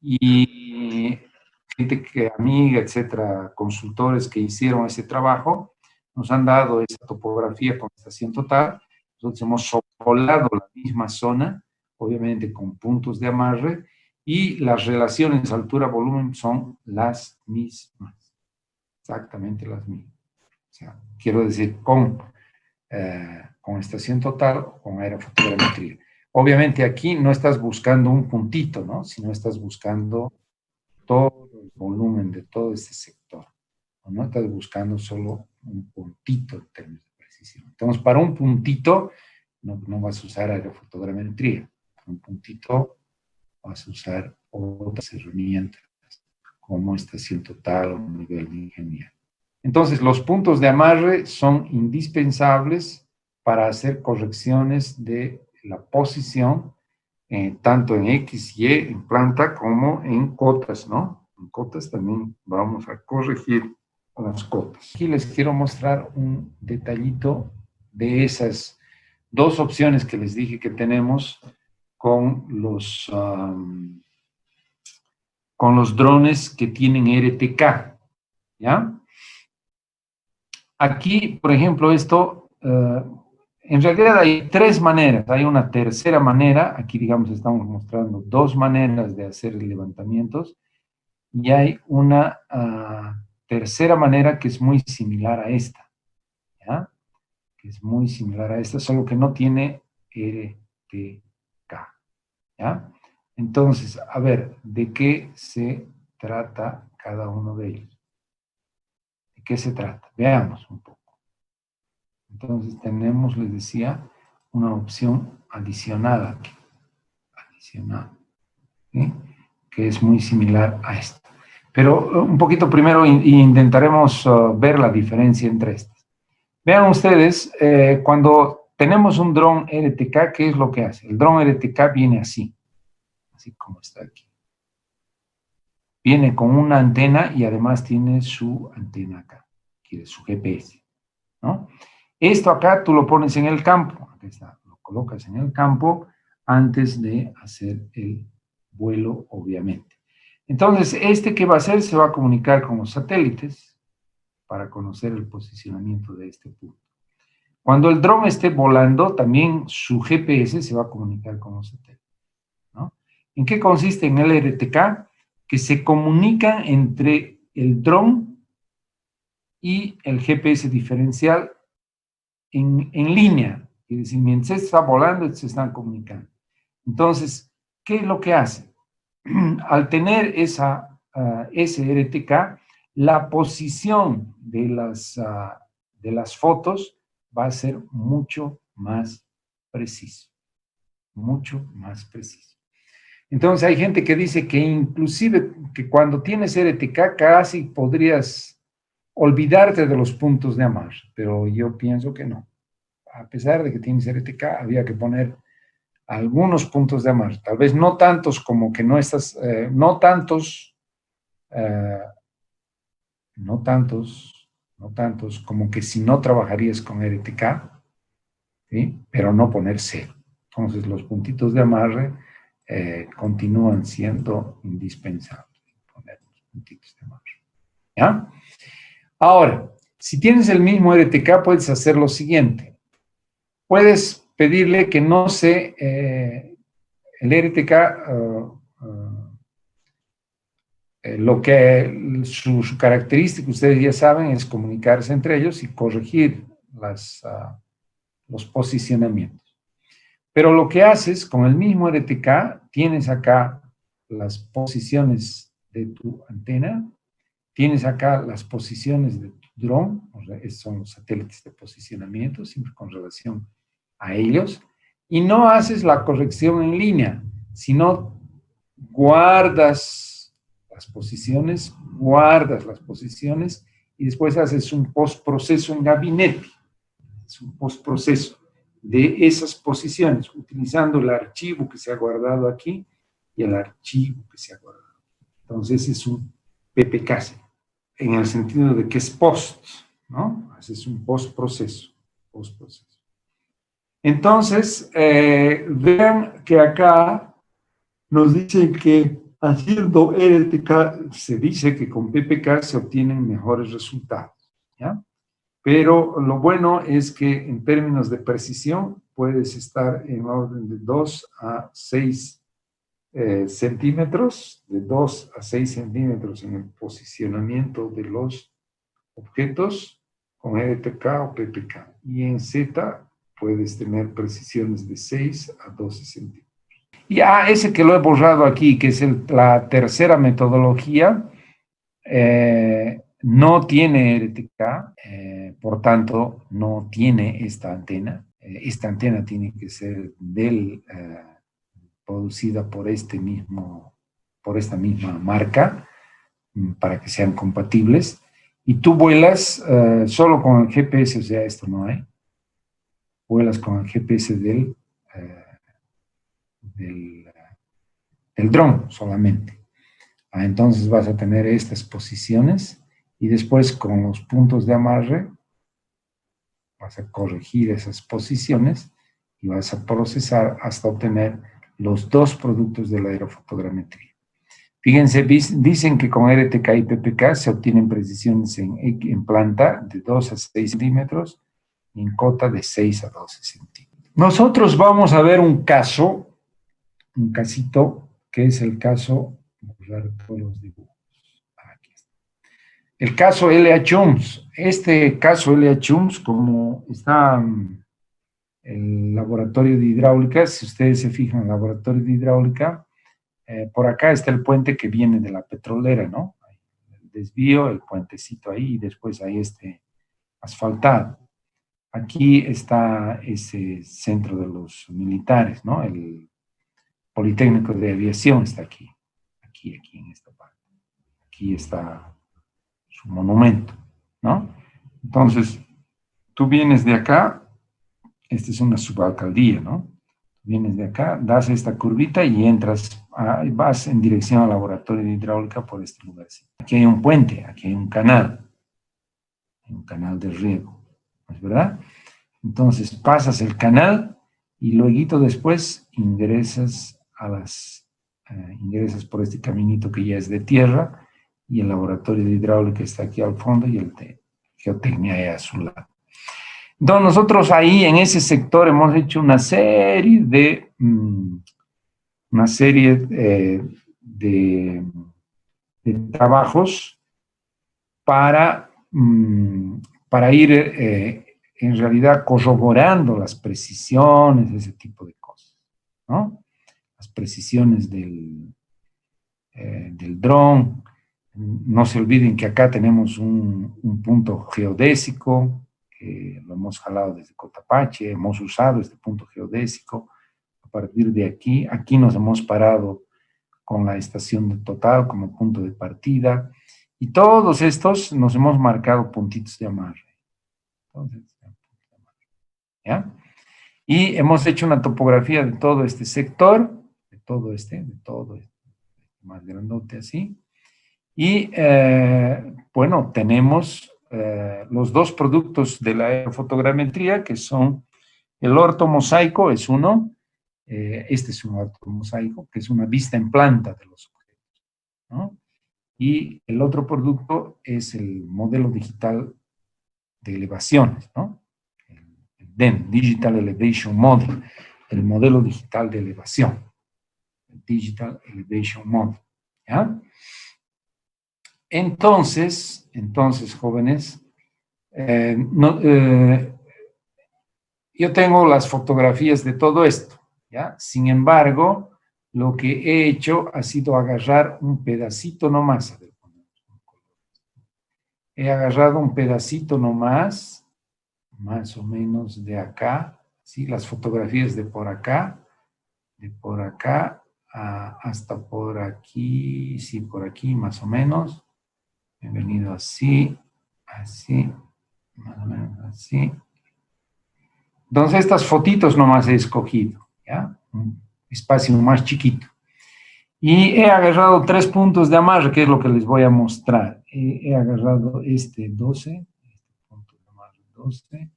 y gente que amiga, etcétera, consultores que hicieron ese trabajo, nos han dado esa topografía con estación total. Nosotros hemos soplado la misma zona, obviamente con puntos de amarre, y las relaciones altura-volumen son las mismas, exactamente las mismas. O sea, quiero decir, con estación total o con aerofotogrametría. Obviamente aquí no estás buscando un puntito, ¿no? Sino estás buscando todo el volumen de todo este sector. No estás buscando solo un puntito en términos de precisión. Entonces, para un puntito no vas a usar aerofotogrametría. Para un puntito vas a usar otras herramientas como estación total o nivel de ingeniería. Entonces, los puntos de amarre son indispensables para hacer correcciones de la posición, tanto en X, Y, en planta, como en cotas, ¿no? En cotas también vamos a corregir las cotas. Aquí les quiero mostrar un detallito de esas dos opciones que les dije que tenemos con los drones que tienen RTK, ¿ya? Aquí, por ejemplo, en realidad hay tres maneras. Hay una tercera manera. Aquí, digamos, estamos mostrando dos maneras de hacer levantamientos. Y hay una tercera manera que es muy similar a esta, ¿ya? Que es muy similar a esta, solo que no tiene RTK, ¿ya? Entonces, a ver, ¿de qué se trata cada uno de ellos? ¿De qué se trata? Veamos un poco. Entonces tenemos, les decía, una opción adicional aquí, adicional, ¿sí? Que es muy similar a esta. Pero un poquito primero intentaremos ver la diferencia entre estas. Vean ustedes, cuando tenemos un dron RTK, ¿qué es lo que hace? El dron RTK viene así como está aquí. Viene con una antena y además tiene su antena acá, que es su GPS, ¿no? Esto acá tú lo pones en el campo, aquí está, lo colocas en el campo antes de hacer el vuelo, obviamente. Entonces, ¿qué va a hacer? Se va a comunicar con los satélites para conocer el posicionamiento de este punto. Cuando el dron esté volando, también su GPS se va a comunicar con los satélites, ¿no? ¿En qué consiste en el RTK? Que se comunican entre el dron y el GPS diferencial en línea. Es decir, mientras está volando, se están comunicando. Entonces, ¿qué es lo que hace? Al tener ese RTK, la posición de las fotos va a ser mucho más preciso. Mucho más preciso. Entonces, hay gente que dice que inclusive que cuando tienes RTK casi podrías olvidarte de los puntos de amarre, pero yo pienso que no. A pesar de que tienes RTK, había que poner algunos puntos de amarre, tal vez no tantos como que no estás, no tantos, eh, no tantos, no tantos como que si no trabajarías con RTK, ¿sí? Pero no poner cero. Entonces los puntitos de amarre continúan siendo indispensables. Poner los puntitos de amarre. ¿Ya? Ahora, si tienes el mismo RTK, puedes hacer lo siguiente. Puedes pedirle que no se, el RTK, lo que su característica, ustedes ya saben, es comunicarse entre ellos y corregir los posicionamientos. Pero lo que haces con el mismo RTK, tienes acá las posiciones de tu antena, tienes acá las posiciones de tu dron, o sea, estos son los satélites de posicionamiento, siempre con relación a ellos, y no haces la corrección en línea, sino guardas las posiciones y después haces un postproceso en gabinete. Es un postproceso de esas posiciones, utilizando el archivo que se ha guardado aquí y el archivo que se ha guardado. Entonces es un PPK, en el sentido de que es post, ¿no? Haces un postproceso. Entonces, vean que acá nos dicen que haciendo RTK, se dice que con PPK se obtienen mejores resultados, ¿ya? Pero lo bueno es que en términos de precisión puedes estar en orden de 2 a 6 centímetros, de 2 a 6 centímetros en el posicionamiento de los objetos con RTK o PPK. Y en Z puedes tener precisiones de 6 a 12 centímetros. Y ese que lo he borrado aquí, que es la tercera metodología, no tiene RTK, por tanto, no tiene esta antena. Esta antena tiene que ser producida por esta misma marca, para que sean compatibles. Y tú vuelas solo con el GPS, o sea, esto no hay. Vuelas con el GPS del dron solamente. Entonces vas a tener estas posiciones y después con los puntos de amarre vas a corregir esas posiciones y vas a procesar hasta obtener los dos productos de la aerofotogrametría. Fíjense, dicen que con RTK y PPK se obtienen precisiones en planta de 2 a 6 centímetros y en cota de 6 a 12 centímetros. Nosotros vamos a ver un casito, que es el caso, vamos a ver todos los dibujos. Aquí está. El caso LH Homs. Este caso LH Homs, como está el laboratorio de hidráulica, si ustedes se fijan, el laboratorio de hidráulica, por acá está el puente que viene de la petrolera, ¿no? El desvío, el puentecito ahí, y después hay este asfaltado. Aquí está ese centro de los militares, ¿no? El Politécnico de Aviación está aquí en esta parte. Aquí está su monumento, ¿no? Entonces, tú vienes de acá, esta es una subalcaldía, ¿no? Vienes de acá, das esta curvita y entras, vas en dirección al laboratorio de hidráulica por este lugar. Aquí hay un puente, aquí hay un canal de riego, ¿no es verdad? Entonces pasas el canal y luego después ingresas ingresas por este caminito que ya es de tierra y el laboratorio de hidráulica está aquí al fondo y el de geotecnia ahí a su lado. Entonces nosotros ahí en ese sector hemos hecho una serie de trabajos para para ir en realidad corroborando las precisiones, ese tipo de cosas, ¿no? Las precisiones del dron. No se olviden que acá tenemos un punto geodésico, que lo hemos jalado desde Cotapache, hemos usado este punto geodésico. A partir de aquí nos hemos parado con la estación de Total como punto de partida, y todos estos nos hemos marcado puntitos de amarre. Entonces, ¿ya? Y hemos hecho una topografía de todo este sector, de todo este más grandote así. Y bueno, tenemos los dos productos de la aerofotogrametría, que son el ortomosaico, es uno, este es un ortomosaico, que es una vista en planta de los objetos, ¿no? Y el otro producto es el modelo digital de elevaciones, ¿no? El DEM, Digital Elevation Model, el modelo digital de elevación, el Digital Elevation Model, ¿ya? Entonces, jóvenes, yo tengo las fotografías de todo esto, ¿ya? Sin embargo, lo que he hecho ha sido agarrar un pedacito nomás. A ver, he agarrado un pedacito nomás, más o menos de acá, ¿sí? Las fotografías de por acá hasta por aquí, sí, por aquí más o menos. He venido así, así, más o menos así. Entonces estas fotitos nomás he escogido, ¿ya? Un espacio más chiquito. Y he agarrado 3 puntos de amarre, que es lo que les voy a mostrar. He agarrado este 12, este punto de amarre 12,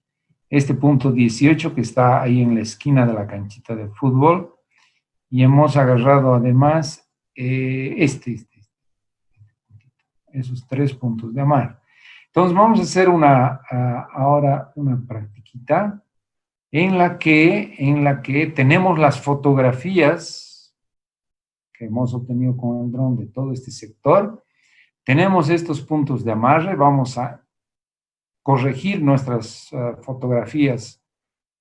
este punto 18 que está ahí en la esquina de la canchita de fútbol, y hemos agarrado además esos 3 puntos de amarre. Entonces vamos a hacer ahora una practiquita en la que tenemos las fotografías que hemos obtenido con el dron de todo este sector. Tenemos estos puntos de amarre, vamos a corregir nuestras fotografías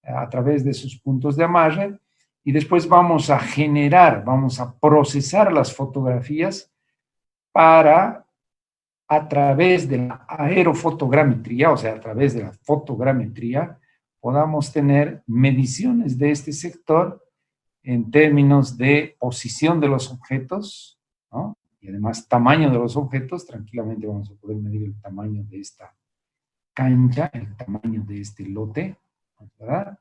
a través de esos puntos de amarre, y después vamos a procesar las fotografías para, a través de la aerofotogrametría, o sea, a través de la fotogrametría, podamos tener mediciones de este sector en términos de posición de los objetos, ¿no? Y además tamaño de los objetos. Tranquilamente vamos a poder medir el tamaño de esta cancha, el tamaño de este lote, ¿verdad?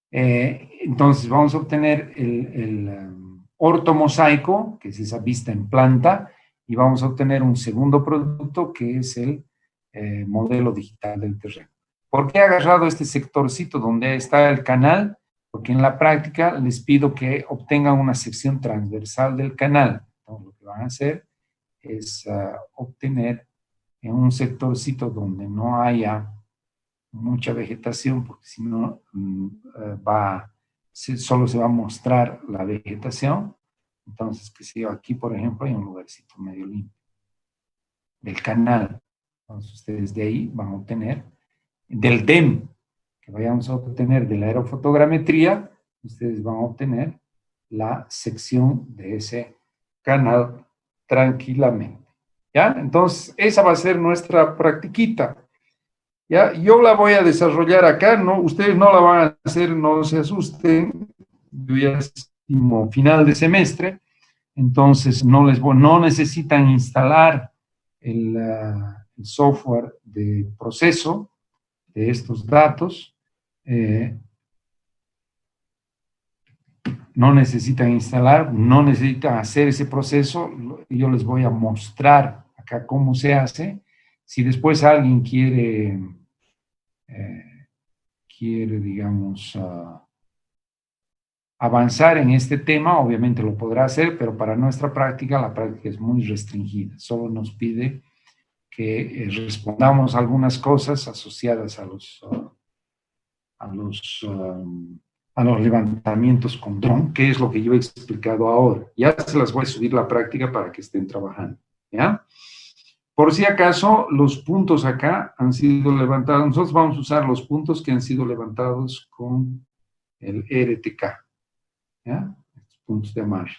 Entonces vamos a obtener el ortomosaico, que es esa vista en planta, y vamos a obtener un segundo producto, que es el modelo digital del terreno. ¿Por qué he agarrado este sectorcito donde está el canal? Porque en la práctica les pido que obtengan una sección transversal del canal. Entonces lo que van a hacer es obtener en un sectorcito donde no haya mucha vegetación, porque si no solo se va a mostrar la vegetación. Entonces, que sé yo, aquí por ejemplo hay un lugarcito medio limpio del canal. Entonces ustedes de ahí van a obtener, del DEM que vayamos a obtener de la aerofotogrametría, ustedes van a obtener la sección de ese canal tranquilamente, ¿ya? Entonces esa va a ser nuestra practiquita. ¿Ya? Yo la voy a desarrollar acá, ¿no? Ustedes no la van a hacer, no se asusten. Yo ya es final de semestre, entonces no necesitan instalar el software de proceso de estos datos. No necesitan instalar, no necesitan hacer ese proceso. Yo les voy a mostrar acá cómo se hace. Si después alguien quiere, digamos, avanzar en este tema, obviamente lo podrá hacer, pero para nuestra práctica, la práctica es muy restringida. Solo nos pide que respondamos algunas cosas asociadas a los levantamientos con dron, que es lo que yo he explicado ahora. Ya se las voy a subir la práctica para que estén trabajando, ¿ya? Por si acaso, los puntos acá han sido levantados. Nosotros vamos a usar los puntos que han sido levantados con el RTK, ¿ya? Estos puntos de amarre.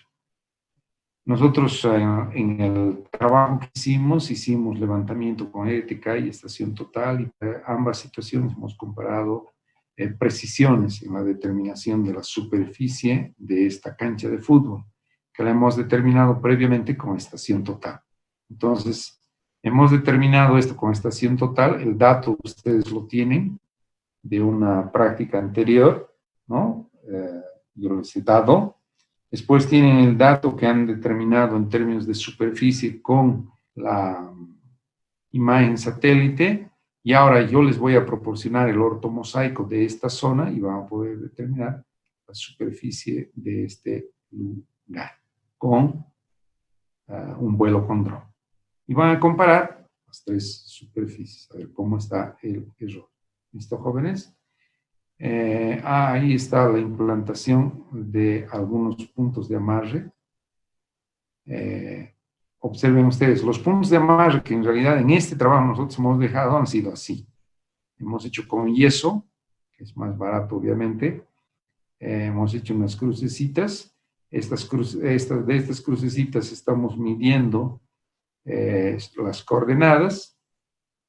Nosotros en el trabajo que hicimos levantamiento con RTK y estación total, y ambas situaciones hemos comparado precisiones en la determinación de la superficie de esta cancha de fútbol, que la hemos determinado previamente con estación total. Entonces, hemos determinado esto con estación total, el dato ustedes lo tienen de una práctica anterior, ¿no? Yo les he dado. Después tienen el dato que han determinado en términos de superficie con la imagen satélite, y ahora yo les voy a proporcionar el ortomosaico de esta zona y van a poder determinar la superficie de este lugar con un vuelo con dron. Y van a comparar las tres superficies, a ver cómo está el error. ¿Listo, jóvenes? Ahí está la implantación de algunos puntos de amarre. Observen ustedes, los puntos de amarre que en realidad en este trabajo nosotros hemos dejado han sido así. Hemos hecho con yeso, que es más barato obviamente. Hemos hecho unas crucecitas. De estas crucecitas estamos midiendo las coordenadas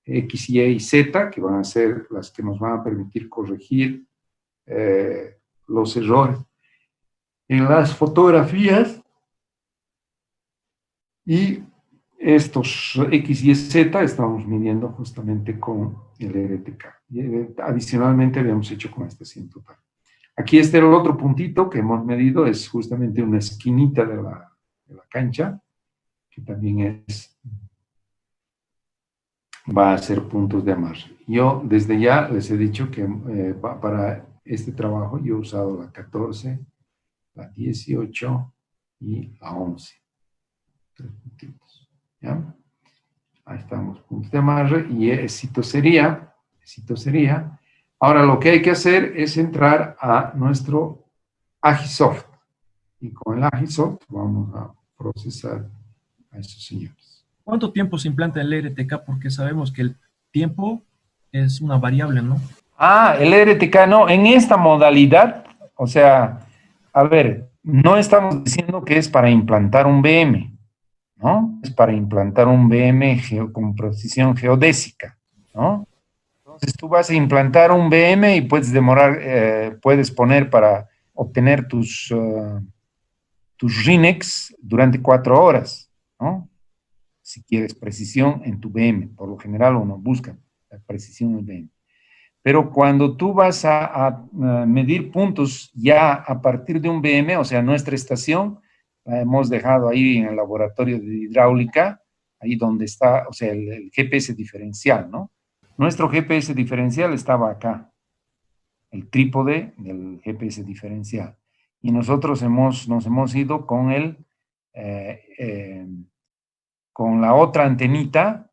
X, Y y Z, que van a ser las que nos van a permitir corregir los errores en las fotografías, y estos X, Y, Z estamos midiendo justamente con el RTK. Y, adicionalmente habíamos hecho con estación total. Aquí está el otro puntito que hemos medido, es justamente una esquinita de la cancha, que también va a ser puntos de amarre. Yo desde ya les he dicho que para este trabajo yo he usado la 14, la 18 y la 11. 3 puntitos, ¿ya? Ahí estamos, puntos de amarre, y éxito sería. Ahora lo que hay que hacer es entrar a nuestro Agisoft, y con el Agisoft vamos a procesar a esos señores. ¿Cuánto tiempo se implanta el RTK? Porque sabemos que el tiempo es una variable, ¿no? El RTK no, en esta modalidad, o sea, a ver, no estamos diciendo que es para implantar un BM, ¿no? Es para implantar un BM con precisión geodésica, ¿no? Entonces tú vas a implantar un BM y puedes puedes poner para obtener tus RINEX durante 4 horas, ¿no? Si quieres precisión en tu BM, por lo general uno busca la precisión en el BM. Pero cuando tú vas a medir puntos ya a partir de un BM, o sea, nuestra estación, la hemos dejado ahí en el laboratorio de hidráulica, ahí donde está, o sea, el GPS diferencial, ¿no? Nuestro GPS diferencial estaba acá, el trípode del GPS diferencial. Y nosotros nos hemos ido con con la otra antenita,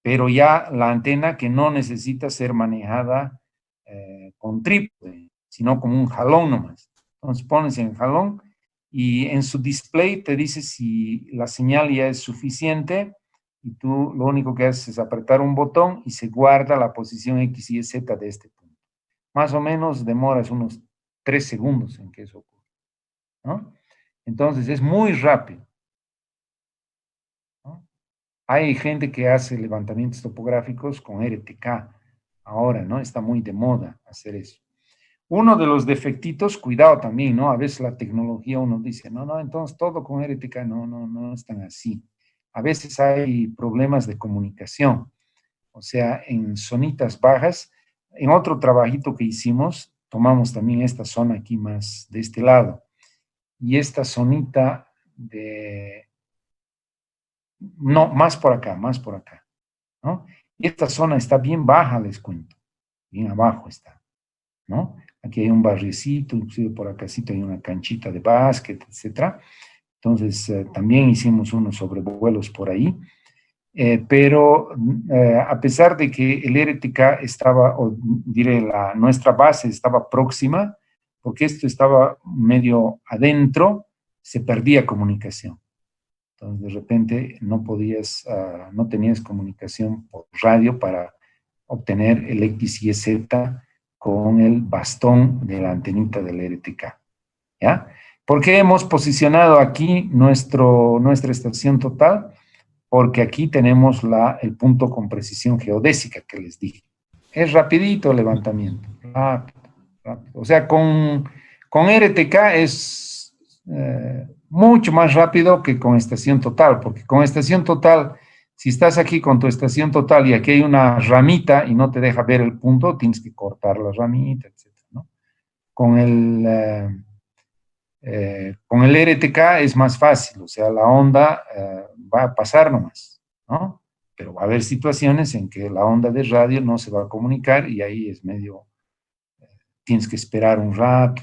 pero ya la antena que no necesita ser manejada con trípode, sino como un jalón nomás. Entonces pones en jalón y en su display te dice si la señal ya es suficiente, y tú lo único que haces es apretar un botón y se guarda la posición X, Y, Z de este punto. Más o menos demoras unos 3 segundos en que eso ocurra, ¿no? Entonces es muy rápido, ¿no? Hay gente que hace levantamientos topográficos con RTK ahora, ¿no? Está muy de moda hacer eso. Uno de los defectitos, cuidado también, ¿no? A veces la tecnología uno dice, no, entonces todo con RTK, no es tan así. A veces hay problemas de comunicación, o sea, en zonitas bajas. En otro trabajito que hicimos, tomamos también esta zona aquí más de este lado, y esta zonita no, más por acá, ¿no? Y esta zona está bien baja, les cuento, bien abajo está, ¿no? Aquí hay un barriecito, inclusive por acá hay una canchita de básquet, etc. Entonces, también hicimos unos sobrevuelos por ahí, pero a pesar de que el RTK estaba, o diré, nuestra base estaba próxima, porque esto estaba medio adentro, se perdía comunicación. Entonces, de repente, no tenías comunicación por radio para obtener el X y Z con el bastón de la antenita del RTK, ¿ya? ¿Por qué hemos posicionado aquí nuestra estación total? Porque aquí tenemos el punto con precisión geodésica que les dije. Es rapidito el levantamiento, rápido, rápido. O sea, con RTK es mucho más rápido que con estación total, porque con estación total, si estás aquí con tu estación total y aquí hay una ramita y no te deja ver el punto, tienes que cortar la ramita, etc., ¿no? Con el RTK es más fácil, o sea, la onda va a pasar nomás, ¿no? Pero va a haber situaciones en que la onda de radio no se va a comunicar y ahí es tienes que esperar un rato,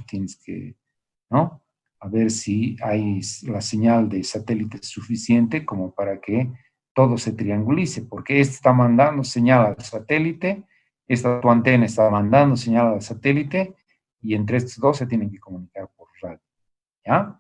¿no? A ver si hay la señal de satélite suficiente como para que todo se triangulice, porque este está mandando señal al satélite, tu antena está mandando señal al satélite, y entre estos dos se tienen que comunicar por radio, ¿ya?